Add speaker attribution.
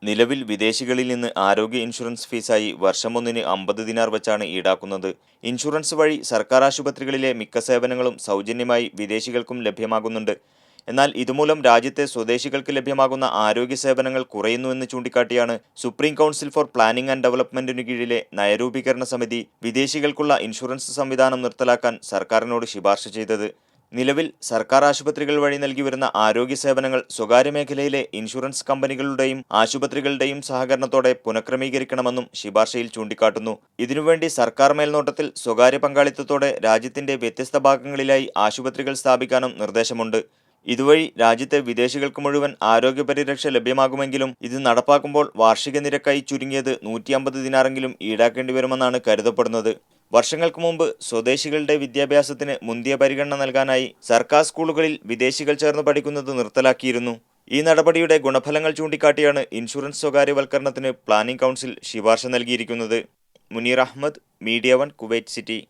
Speaker 1: നിലവിൽ വിദേശികളിൽ നിന്ന് ആരോഗ്യ ഇൻഷുറൻസ് ഫീസായി വർഷമൊന്നിന് 50 ദിനാർ വച്ചാണ് ഈടാക്കുന്നത്. ഇൻഷുറൻസ് വഴി സർക്കാർ ആശുപത്രികളിലെ മിക്ക സേവനങ്ങളും സൗജന്യമായി വിദേശികൾക്കും ലഭ്യമാകുന്നുണ്ട്. എന്നാൽ ഇതുമൂലം രാജ്യത്തെ സ്വദേശികൾക്ക് ലഭ്യമാകുന്ന ആരോഗ്യ സേവനങ്ങൾ കുറയുന്നുവെന്ന് ചൂണ്ടിക്കാട്ടിയാണ് supreme council for planning and ഡെവലപ്മെന്റിനു കീഴിലെ നയരൂപീകരണ സമിതി വിദേശികൾക്കുള്ള ഇൻഷുറൻസ് സംവിധാനം നിർത്തലാക്കാൻ സർക്കാരിനോട് ശുപാർശ ചെയ്തത്. നിലവിൽ സർക്കാർ ആശുപത്രികൾ വഴി നൽകിവരുന്ന ആരോഗ്യ സേവനങ്ങൾ സ്വകാര്യ മേഖലയിലെ ഇൻഷുറൻസ് കമ്പനികളുടെയും ആശുപത്രികളുടെയും സഹകരണത്തോടെ പുനഃക്രമീകരിക്കണമെന്നും ശുപാർശയിൽ ചൂണ്ടിക്കാട്ടുന്നു. ഇതിനുവേണ്ടി സർക്കാർ മേൽനോട്ടത്തിൽ സ്വകാര്യ പങ്കാളിത്തത്തോടെ രാജ്യത്തിന്റെ വ്യത്യസ്ത ഭാഗങ്ങളിലായി ആശുപത്രികൾ സ്ഥാപിക്കാനും നിർദ്ദേശമുണ്ട്. ഇതുവഴി രാജ്യത്തെ വിദേശികൾക്ക് മുഴുവൻ ആരോഗ്യ പരിരക്ഷ ലഭ്യമാകുമെങ്കിലും ഇത് നടപ്പാക്കുമ്പോൾ വാർഷിക നിരക്കായി ചുരുങ്ങിയത് 150 ദിനാറെങ്കിലും ഈടാക്കേണ്ടി വരുമെന്നാണ് കരുതപ്പെടുന്നത്. വർഷങ്ങൾക്ക് മുമ്പ് സ്വദേശികളുടെ വിദ്യാഭ്യാസത്തിന് മുന്തിയ പരിഗണന നൽകാനായി സർക്കാർ സ്കൂളുകളിൽ വിദേശികൾ ചേർന്ന് പഠിക്കുന്നത് നിർത്തലാക്കിയിരുന്നു. ഈ നടപടിയുടെ ഗുണഫലങ്ങൾ ചൂണ്ടിക്കാട്ടിയാണ് ഇൻഷുറൻസ് സ്വകാര്യവൽക്കരണത്തിന് പ്ലാനിംഗ് കൗൺസിൽ ശുപാർശ നൽകിയിരിക്കുന്നത്. Muneer Ahmed, media 1, Kuwait city.